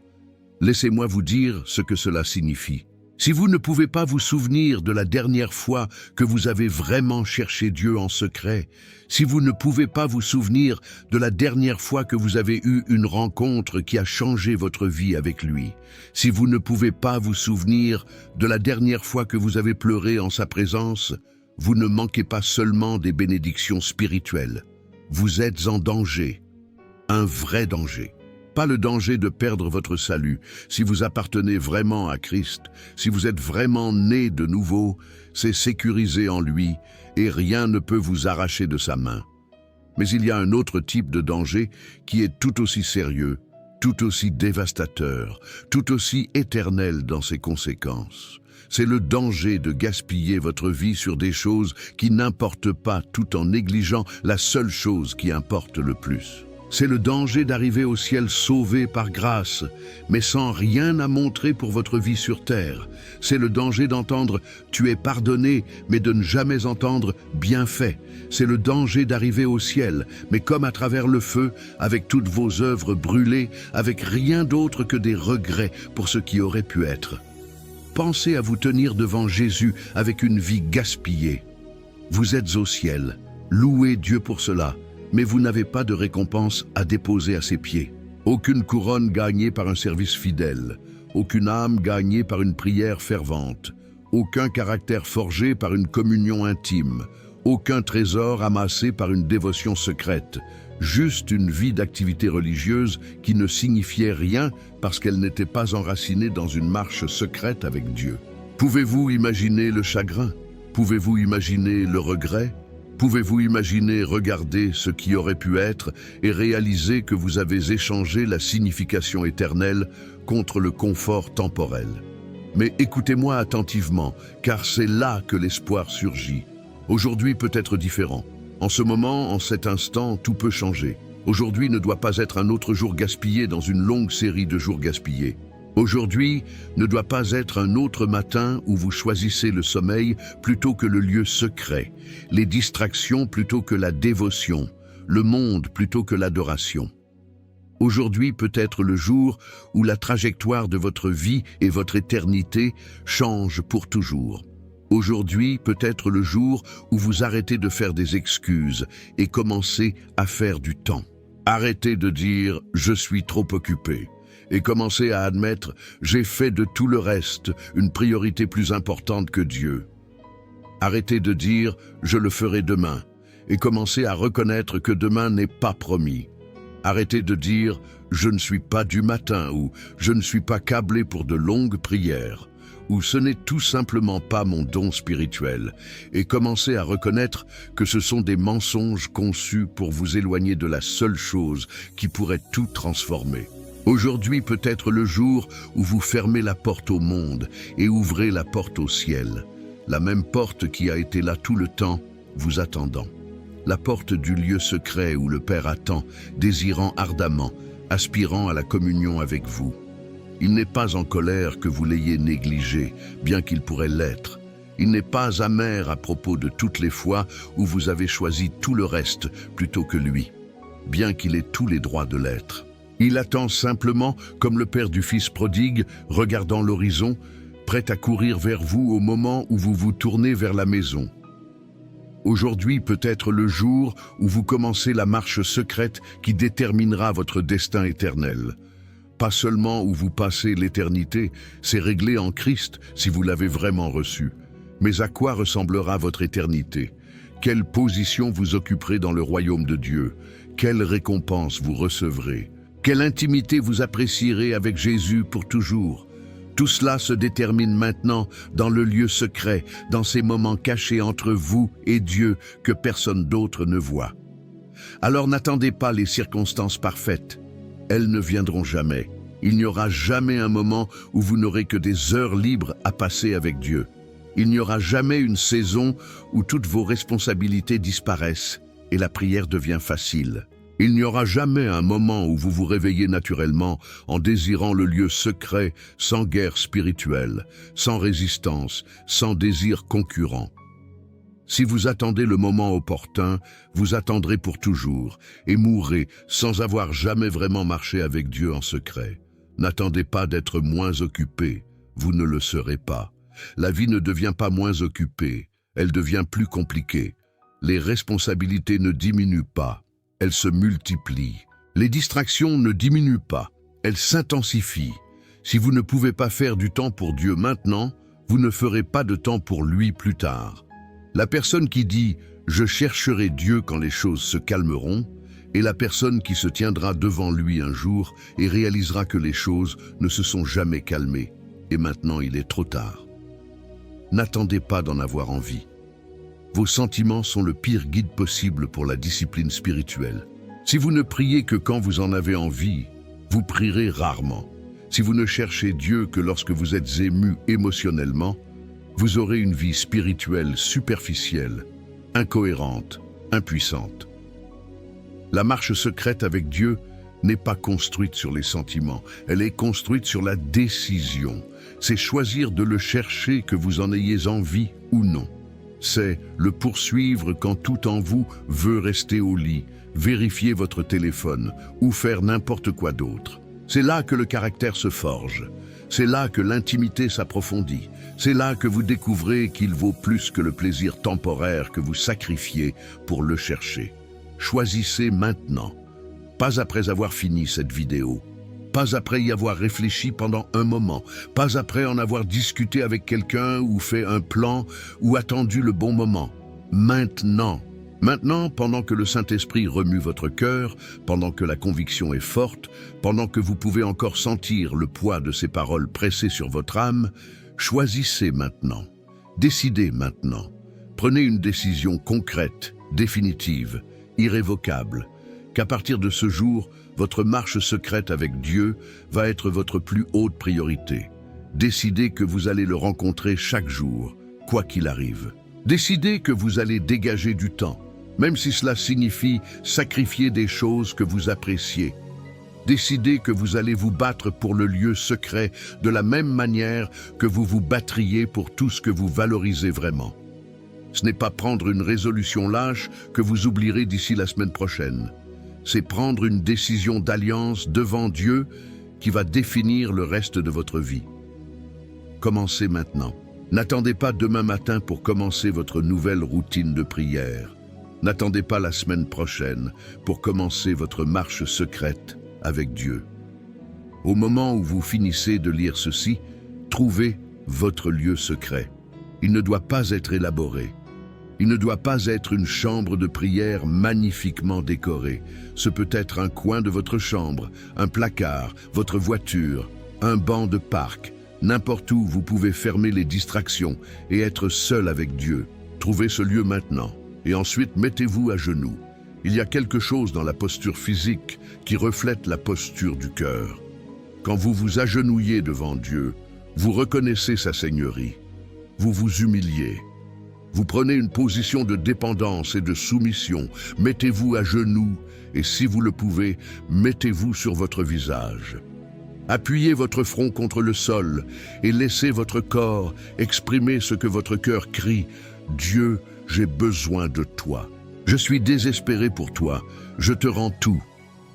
laissez-moi vous dire ce que cela signifie. Si vous ne pouvez pas vous souvenir de la dernière fois que vous avez vraiment cherché Dieu en secret, si vous ne pouvez pas vous souvenir de la dernière fois que vous avez eu une rencontre qui a changé votre vie avec lui, si vous ne pouvez pas vous souvenir de la dernière fois que vous avez pleuré en sa présence, vous ne manquez pas seulement des bénédictions spirituelles. Vous êtes en danger, un vrai danger. Pas le danger de perdre votre salut. Si vous appartenez vraiment à Christ, si vous êtes vraiment né de nouveau, c'est sécurisé en lui et rien ne peut vous arracher de sa main. Mais il y a un autre type de danger qui est tout aussi sérieux, tout aussi dévastateur, tout aussi éternel dans ses conséquences. C'est le danger de gaspiller votre vie sur des choses qui n'importent pas tout en négligeant la seule chose qui importe le plus. C'est le danger d'arriver au ciel sauvé par grâce, mais sans rien à montrer pour votre vie sur terre. C'est le danger d'entendre « tu es pardonné », mais de ne jamais entendre « bien fait ». C'est le danger d'arriver au ciel, mais comme à travers le feu, avec toutes vos œuvres brûlées, avec rien d'autre que des regrets pour ce qui aurait pu être. Pensez à vous tenir devant Jésus avec une vie gaspillée. Vous êtes au ciel, louez Dieu pour cela. Mais vous n'avez pas de récompense à déposer à ses pieds. Aucune couronne gagnée par un service fidèle, aucune âme gagnée par une prière fervente, aucun caractère forgé par une communion intime, aucun trésor amassé par une dévotion secrète, juste une vie d'activité religieuse qui ne signifiait rien parce qu'elle n'était pas enracinée dans une marche secrète avec Dieu. Pouvez-vous imaginer le chagrin? Pouvez-vous imaginer le regret? Pouvez-vous imaginer regarder ce qui aurait pu être et réaliser que vous avez échangé la signification éternelle contre le confort temporel? Mais écoutez-moi attentivement, car c'est là que l'espoir surgit. Aujourd'hui peut être différent. En ce moment, en cet instant, tout peut changer. Aujourd'hui ne doit pas être un autre jour gaspillé dans une longue série de jours gaspillés. Aujourd'hui ne doit pas être un autre matin où vous choisissez le sommeil plutôt que le lieu secret, les distractions plutôt que la dévotion, le monde plutôt que l'adoration. Aujourd'hui peut être le jour où la trajectoire de votre vie et votre éternité changent pour toujours. Aujourd'hui peut être le jour où vous arrêtez de faire des excuses et commencez à faire du temps. Arrêtez de dire « je suis trop occupé ». Et commencez à admettre « j'ai fait de tout le reste une priorité plus importante que Dieu ». Arrêtez de dire « je le ferai demain » et commencez à reconnaître que demain n'est pas promis. Arrêtez de dire « je ne suis pas du matin » ou « je ne suis pas câblé pour de longues prières » ou « ce n'est tout simplement pas mon don spirituel » et commencez à reconnaître que ce sont des mensonges conçus pour vous éloigner de la seule chose qui pourrait tout transformer. Aujourd'hui peut être le jour où vous fermez la porte au monde et ouvrez la porte au ciel. La même porte qui a été là tout le temps, vous attendant. La porte du lieu secret où le Père attend, désirant ardemment, aspirant à la communion avec vous. Il n'est pas en colère que vous l'ayez négligé, bien qu'il pourrait l'être. Il n'est pas amer à propos de toutes les fois où vous avez choisi tout le reste plutôt que lui, bien qu'il ait tous les droits de l'être. Il attend simplement, comme le père du fils prodigue, regardant l'horizon, prêt à courir vers vous au moment où vous vous tournez vers la maison. Aujourd'hui peut être le jour où vous commencez la marche secrète qui déterminera votre destin éternel. Pas seulement où vous passez l'éternité, c'est réglé en Christ si vous l'avez vraiment reçu. Mais à quoi ressemblera votre éternité? Quelle position vous occuperez dans le royaume de Dieu? Quelle récompense vous recevrez? Quelle intimité vous apprécierez avec Jésus pour toujours? Tout cela se détermine maintenant dans le lieu secret, dans ces moments cachés entre vous et Dieu que personne d'autre ne voit. Alors n'attendez pas les circonstances parfaites. Elles ne viendront jamais. Il n'y aura jamais un moment où vous n'aurez que des heures libres à passer avec Dieu. Il n'y aura jamais une saison où toutes vos responsabilités disparaissent et la prière devient facile. Il n'y aura jamais un moment où vous vous réveillez naturellement en désirant le lieu secret, sans guerre spirituelle, sans résistance, sans désir concurrent. Si vous attendez le moment opportun, vous attendrez pour toujours et mourrez sans avoir jamais vraiment marché avec Dieu en secret. N'attendez pas d'être moins occupé, vous ne le serez pas. La vie ne devient pas moins occupée, elle devient plus compliquée. Les responsabilités ne diminuent pas. Elles se multiplient. Les distractions ne diminuent pas, elles s'intensifient. Si vous ne pouvez pas faire du temps pour Dieu maintenant, vous ne ferez pas de temps pour lui plus tard. La personne qui dit « Je chercherai Dieu quand les choses se calmeront » est la personne qui se tiendra devant lui un jour et réalisera que les choses ne se sont jamais calmées. Et maintenant, il est trop tard. N'attendez pas d'en avoir envie. Vos sentiments sont le pire guide possible pour la discipline spirituelle. Si vous ne priez que quand vous en avez envie, vous prierez rarement. Si vous ne cherchez Dieu que lorsque vous êtes ému émotionnellement, vous aurez une vie spirituelle superficielle, incohérente, impuissante. La marche secrète avec Dieu n'est pas construite sur les sentiments, elle est construite sur la décision. C'est choisir de le chercher que vous en ayez envie ou non. C'est le poursuivre quand tout en vous veut rester au lit, vérifier votre téléphone ou faire n'importe quoi d'autre. C'est là que le caractère se forge. C'est là que l'intimité s'approfondit. C'est là que vous découvrez qu'il vaut plus que le plaisir temporaire que vous sacrifiez pour le chercher. Choisissez maintenant, pas après avoir fini cette vidéo. Pas après y avoir réfléchi pendant un moment, pas après en avoir discuté avec quelqu'un ou fait un plan ou attendu le bon moment. Maintenant. Maintenant, pendant que le Saint-Esprit remue votre cœur, pendant que la conviction est forte, pendant que vous pouvez encore sentir le poids de ces paroles pressées sur votre âme, choisissez maintenant. Décidez maintenant. Prenez une décision concrète, définitive, irrévocable, qu'à partir de ce jour, votre marche secrète avec Dieu va être votre plus haute priorité. Décidez que vous allez le rencontrer chaque jour, quoi qu'il arrive. Décidez que vous allez dégager du temps, même si cela signifie sacrifier des choses que vous appréciez. Décidez que vous allez vous battre pour le lieu secret de la même manière que vous vous battriez pour tout ce que vous valorisez vraiment. Ce n'est pas prendre une résolution lâche que vous oublierez d'ici la semaine prochaine. C'est prendre une décision d'alliance devant Dieu qui va définir le reste de votre vie. Commencez maintenant. N'attendez pas demain matin pour commencer votre nouvelle routine de prière. N'attendez pas la semaine prochaine pour commencer votre marche secrète avec Dieu. Au moment où vous finissez de lire ceci, trouvez votre lieu secret. Il ne doit pas être élaboré. Il ne doit pas être une chambre de prière magnifiquement décorée. Ce peut être un coin de votre chambre, un placard, votre voiture, un banc de parc. N'importe où vous pouvez fermer les distractions et être seul avec Dieu. Trouvez ce lieu maintenant et ensuite mettez-vous à genoux. Il y a quelque chose dans la posture physique qui reflète la posture du cœur. Quand vous vous agenouillez devant Dieu, vous reconnaissez sa seigneurie. Vous vous humiliez. Vous prenez une position de dépendance et de soumission. Mettez-vous à genoux et si vous le pouvez, mettez-vous sur votre visage. Appuyez votre front contre le sol et laissez votre corps exprimer ce que votre cœur crie. Dieu, j'ai besoin de toi. Je suis désespéré pour toi. Je te rends tout.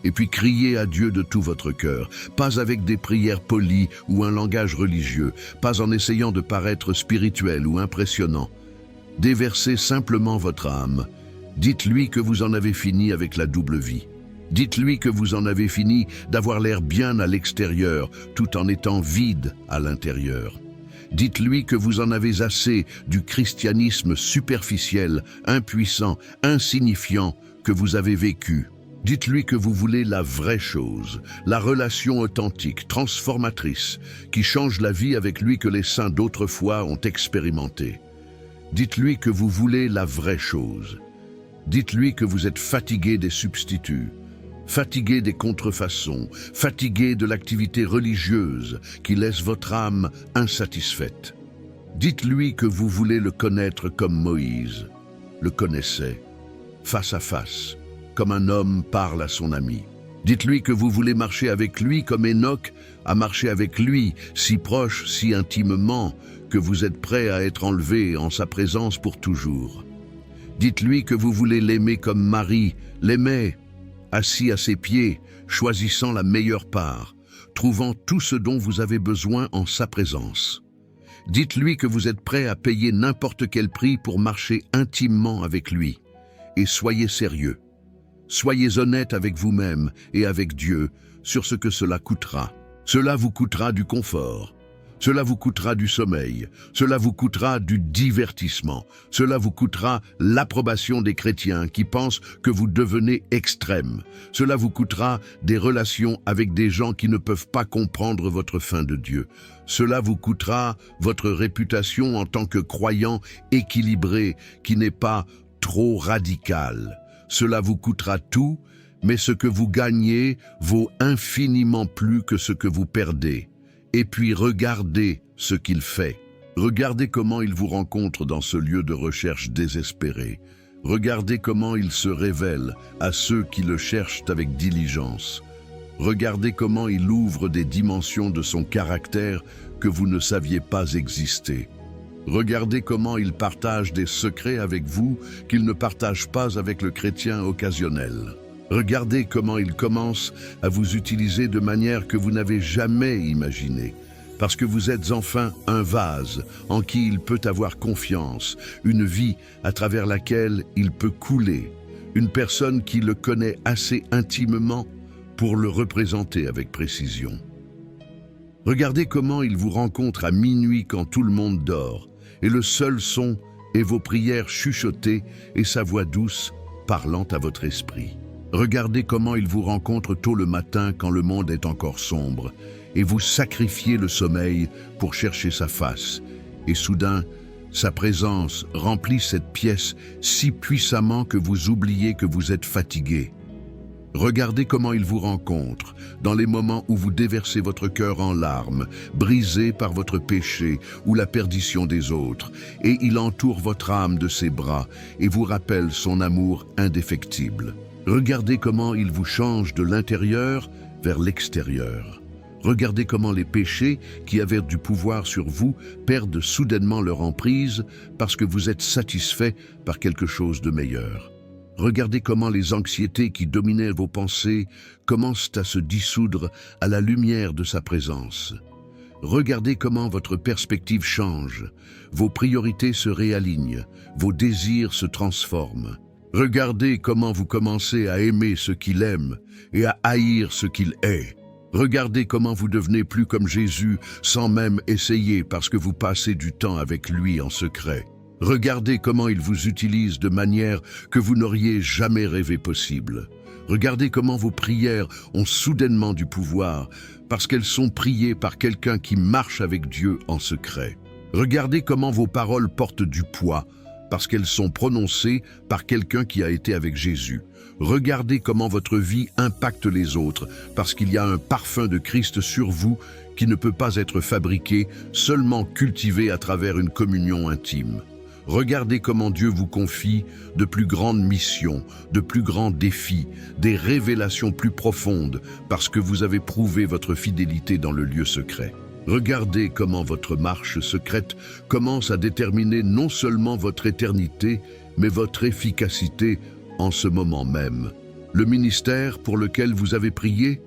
Et puis criez à Dieu de tout votre cœur, pas avec des prières polies ou un langage religieux, pas en essayant de paraître spirituel ou impressionnant. Déversez simplement votre âme. Dites-lui que vous en avez fini avec la double vie. Dites-lui que vous en avez fini d'avoir l'air bien à l'extérieur, tout en étant vide à l'intérieur. Dites-lui que vous en avez assez du christianisme superficiel, impuissant, insignifiant que vous avez vécu. Dites-lui que vous voulez la vraie chose, la relation authentique, transformatrice, qui change la vie avec lui que les saints d'autrefois ont expérimenté. Dites-lui que vous voulez la vraie chose. Dites-lui que vous êtes fatigué des substituts, fatigué des contrefaçons, fatigué de l'activité religieuse qui laisse votre âme insatisfaite. Dites-lui que vous voulez le connaître comme Moïse le connaissait, face à face, comme un homme parle à son ami. Dites-lui que vous voulez marcher avec lui comme Enoch a marché avec lui, si proche, si intimement, que vous êtes prêt à être enlevé en sa présence pour toujours. Dites-lui que vous voulez l'aimer comme Marie l'aimait, assis à ses pieds, choisissant la meilleure part, trouvant tout ce dont vous avez besoin en sa présence. Dites-lui que vous êtes prêt à payer n'importe quel prix pour marcher intimement avec lui. Et soyez sérieux. Soyez honnête avec vous-même et avec Dieu sur ce que cela coûtera. Cela vous coûtera du confort. Cela vous coûtera du sommeil. Cela vous coûtera du divertissement. Cela vous coûtera l'approbation des chrétiens qui pensent que vous devenez extrême. Cela vous coûtera des relations avec des gens qui ne peuvent pas comprendre votre fin de Dieu. Cela vous coûtera votre réputation en tant que croyant équilibré qui n'est pas trop radical. Cela vous coûtera tout, mais ce que vous gagnez vaut infiniment plus que ce que vous perdez. Et puis regardez ce qu'il fait. Regardez comment il vous rencontre dans ce lieu de recherche désespéré. Regardez comment il se révèle à ceux qui le cherchent avec diligence. Regardez comment il ouvre des dimensions de son caractère que vous ne saviez pas exister. Regardez comment il partage des secrets avec vous qu'il ne partage pas avec le chrétien occasionnel. Regardez comment il commence à vous utiliser de manière que vous n'avez jamais imaginée, parce que vous êtes enfin un vase en qui il peut avoir confiance, une vie à travers laquelle il peut couler, une personne qui le connaît assez intimement pour le représenter avec précision. Regardez comment il vous rencontre à minuit quand tout le monde dort, et le seul son est vos prières chuchotées et sa voix douce parlant à votre esprit. Regardez comment il vous rencontre tôt le matin quand le monde est encore sombre, et vous sacrifiez le sommeil pour chercher sa face. Et soudain, sa présence remplit cette pièce si puissamment que vous oubliez que vous êtes fatigué. Regardez comment il vous rencontre, dans les moments où vous déversez votre cœur en larmes, brisé par votre péché ou la perdition des autres, et il entoure votre âme de ses bras et vous rappelle son amour indéfectible. Regardez comment il vous change de l'intérieur vers l'extérieur. Regardez comment les péchés qui avaient du pouvoir sur vous perdent soudainement leur emprise parce que vous êtes satisfait par quelque chose de meilleur. Regardez comment les anxiétés qui dominaient vos pensées commencent à se dissoudre à la lumière de sa présence. Regardez comment votre perspective change, vos priorités se réalignent, vos désirs se transforment. Regardez comment vous commencez à aimer ce qu'il aime et à haïr ce qu'il est. Regardez comment vous devenez plus comme Jésus sans même essayer parce que vous passez du temps avec lui en secret. Regardez comment il vous utilise de manière que vous n'auriez jamais rêvé possible. Regardez comment vos prières ont soudainement du pouvoir parce qu'elles sont priées par quelqu'un qui marche avec Dieu en secret. Regardez comment vos paroles portent du poids parce qu'elles sont prononcées par quelqu'un qui a été avec Jésus. Regardez comment votre vie impacte les autres parce qu'il y a un parfum de Christ sur vous qui ne peut pas être fabriqué, seulement cultivé à travers une communion intime. Regardez comment Dieu vous confie de plus grandes missions, de plus grands défis, des révélations plus profondes parce que vous avez prouvé votre fidélité dans le lieu secret. Regardez comment votre marche secrète commence à déterminer non seulement votre éternité, mais votre efficacité en ce moment même. Le ministère pour lequel vous avez prié,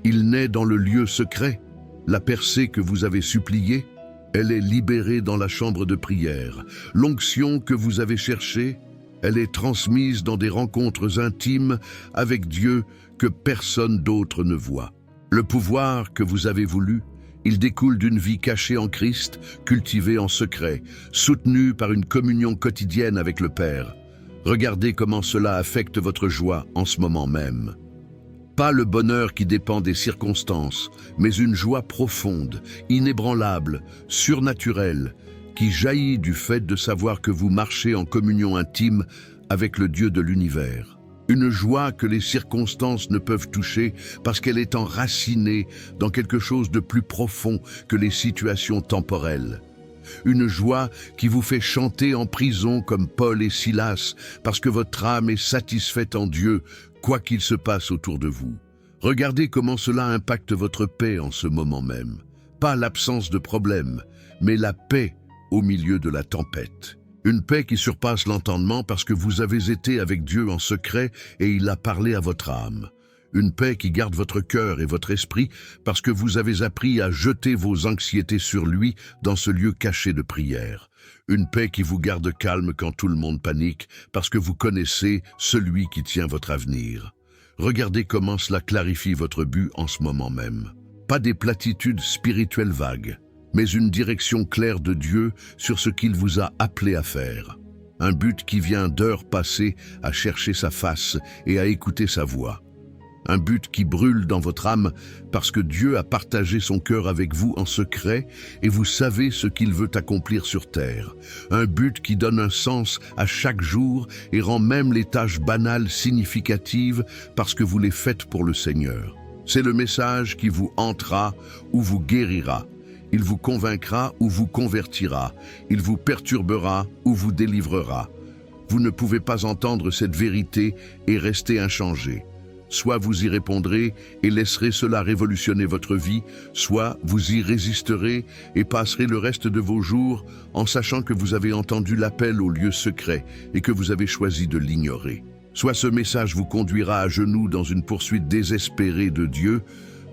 il naît dans le lieu secret. La percée que vous avez suppliée, elle est libérée dans la chambre de prière. L'onction que vous avez cherchée, elle est transmise dans des rencontres intimes avec Dieu que personne d'autre ne voit. Le pouvoir que vous avez voulu, il découle d'une vie cachée en Christ, cultivée en secret, soutenue par une communion quotidienne avec le Père. Regardez comment cela affecte votre joie en ce moment même. Pas le bonheur qui dépend des circonstances, mais une joie profonde, inébranlable, surnaturelle, qui jaillit du fait de savoir que vous marchez en communion intime avec le Dieu de l'univers. Une joie que les circonstances ne peuvent toucher parce qu'elle est enracinée dans quelque chose de plus profond que les situations temporelles. Une joie qui vous fait chanter en prison comme Paul et Silas parce que votre âme est satisfaite en Dieu, quoi qu'il se passe autour de vous. Regardez comment cela impacte votre paix en ce moment même. Pas l'absence de problème, mais la paix au milieu de la tempête. Une paix qui surpasse l'entendement parce que vous avez été avec Dieu en secret et il a parlé à votre âme. Une paix qui garde votre cœur et votre esprit parce que vous avez appris à jeter vos anxiétés sur lui dans ce lieu caché de prière. Une paix qui vous garde calme quand tout le monde panique parce que vous connaissez celui qui tient votre avenir. Regardez comment cela clarifie votre but en ce moment même. Pas des platitudes spirituelles vagues, mais une direction claire de Dieu sur ce qu'il vous a appelé à faire. Un but qui vient d'heures passées à chercher sa face et à écouter sa voix. Un but qui brûle dans votre âme parce que Dieu a partagé son cœur avec vous en secret et vous savez ce qu'il veut accomplir sur terre. Un but qui donne un sens à chaque jour et rend même les tâches banales significatives parce que vous les faites pour le Seigneur. C'est le message qui vous hantera ou vous guérira. Il vous convaincra ou vous convertira. Il vous perturbera ou vous délivrera. Vous ne pouvez pas entendre cette vérité et rester inchangé. Soit vous y répondrez et laisserez cela révolutionner votre vie, soit vous y résisterez et passerez le reste de vos jours en sachant que vous avez entendu l'appel au lieu secret et que vous avez choisi de l'ignorer. Soit ce message vous conduira à genoux dans une poursuite désespérée de Dieu,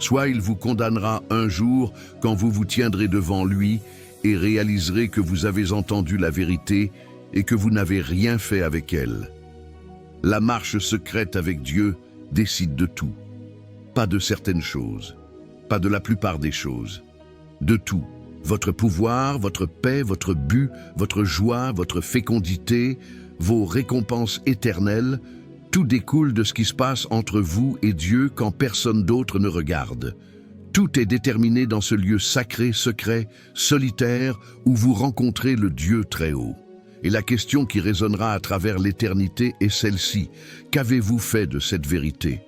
soit il vous condamnera un jour quand vous vous tiendrez devant lui et réaliserez que vous avez entendu la vérité et que vous n'avez rien fait avec elle. La marche secrète avec Dieu décide de tout. Pas de certaines choses, pas de la plupart des choses, de tout. Votre pouvoir, votre paix, votre but, votre joie, votre fécondité, vos récompenses éternelles, tout découle de ce qui se passe entre vous et Dieu quand personne d'autre ne regarde. Tout est déterminé dans ce lieu sacré, secret, solitaire, où vous rencontrez le Dieu très haut. Et la question qui résonnera à travers l'éternité est celle-ci. Qu'avez-vous fait de cette vérité?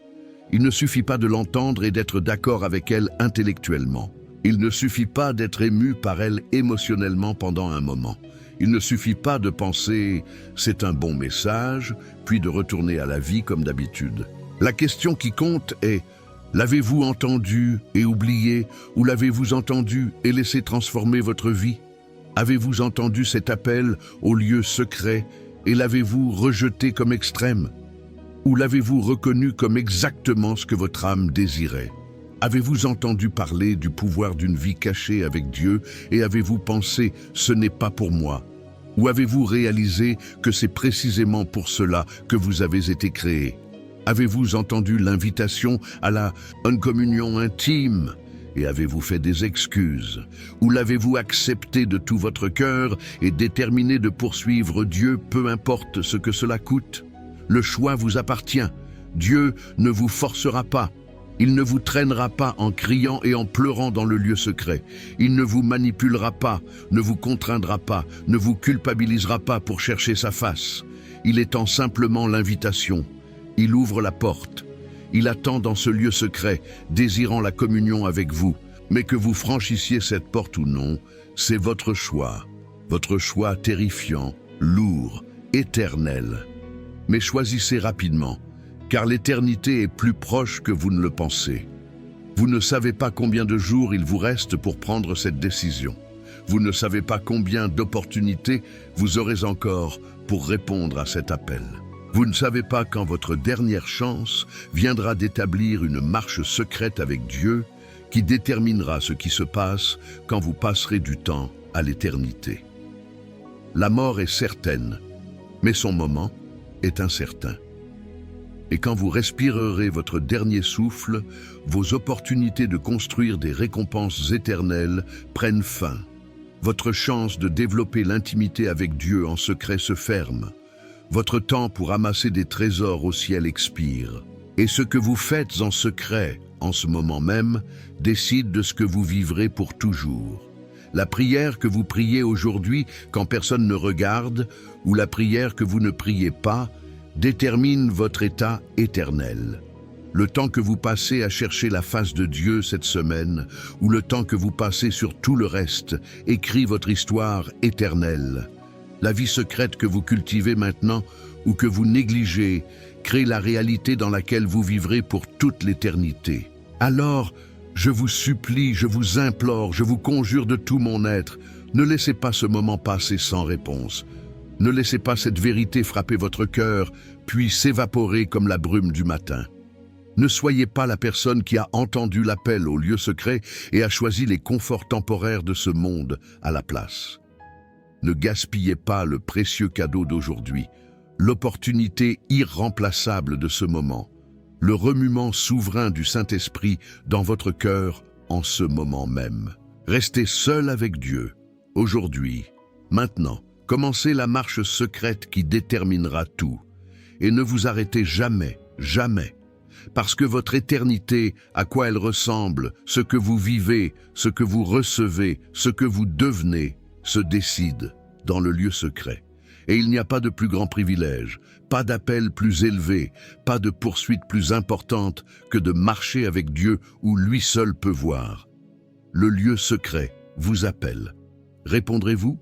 Il ne suffit pas de l'entendre et d'être d'accord avec elle intellectuellement. Il ne suffit pas d'être ému par elle émotionnellement pendant un moment. Il ne suffit pas de penser « c'est un bon message », puis de retourner à la vie comme d'habitude. La question qui compte est « l'avez-vous entendu et oublié ou l'avez-vous entendu et laissé transformer votre vie ?» Avez-vous entendu cet appel au lieu secret et l'avez-vous rejeté comme extrême? Ou l'avez-vous reconnu comme exactement ce que votre âme désirait? Avez-vous entendu parler du pouvoir d'une vie cachée avec Dieu et avez-vous pensé « ce n'est pas pour moi » Ou avez-vous réalisé que c'est précisément pour cela que vous avez été créé? Avez-vous entendu l'invitation à la communion intime? Et avez-vous fait des excuses? Ou l'avez-vous accepté de tout votre cœur et déterminé de poursuivre Dieu, peu importe ce que cela coûte? Le choix vous appartient. Dieu ne vous forcera pas. Il ne vous traînera pas en criant et en pleurant dans le lieu secret. Il ne vous manipulera pas, ne vous contraindra pas, ne vous culpabilisera pas pour chercher sa face. Il étend simplement l'invitation. Il ouvre la porte. Il attend dans ce lieu secret, désirant la communion avec vous. Mais que vous franchissiez cette porte ou non, c'est votre choix terrifiant, lourd, éternel. Mais choisissez rapidement, car l'éternité est plus proche que vous ne le pensez. Vous ne savez pas combien de jours il vous reste pour prendre cette décision. Vous ne savez pas combien d'opportunités vous aurez encore pour répondre à cet appel. Vous ne savez pas quand votre dernière chance viendra d'établir une marche secrète avec Dieu qui déterminera ce qui se passe quand vous passerez du temps à l'éternité. La mort est certaine, mais son moment est incertain. Et quand vous respirerez votre dernier souffle, vos opportunités de construire des récompenses éternelles prennent fin. Votre chance de développer l'intimité avec Dieu en secret se ferme. Votre temps pour amasser des trésors au ciel expire. Et ce que vous faites en secret, en ce moment même, décide de ce que vous vivrez pour toujours. La prière que vous priez aujourd'hui quand personne ne regarde, ou la prière que vous ne priez pas, détermine votre état éternel. Le temps que vous passez à chercher la face de Dieu cette semaine, ou le temps que vous passez sur tout le reste, écrit votre histoire éternelle. La vie secrète que vous cultivez maintenant, ou que vous négligez, crée la réalité dans laquelle vous vivrez pour toute l'éternité. Alors, je vous supplie, je vous implore, je vous conjure de tout mon être, ne laissez pas ce moment passer sans réponse. Ne laissez pas cette vérité frapper votre cœur, puis s'évaporer comme la brume du matin. Ne soyez pas la personne qui a entendu l'appel au lieu secret et a choisi les conforts temporaires de ce monde à la place. Ne gaspillez pas le précieux cadeau d'aujourd'hui, l'opportunité irremplaçable de ce moment, le remuement souverain du Saint-Esprit dans votre cœur en ce moment même. Restez seul avec Dieu, aujourd'hui, maintenant. Commencez la marche secrète qui déterminera tout. Et ne vous arrêtez jamais, jamais. Parce que votre éternité, à quoi elle ressemble, ce que vous vivez, ce que vous recevez, ce que vous devenez, se décide dans le lieu secret. Et il n'y a pas de plus grand privilège, pas d'appel plus élevé, pas de poursuite plus importante que de marcher avec Dieu où lui seul peut voir. Le lieu secret vous appelle. Répondrez-vous ?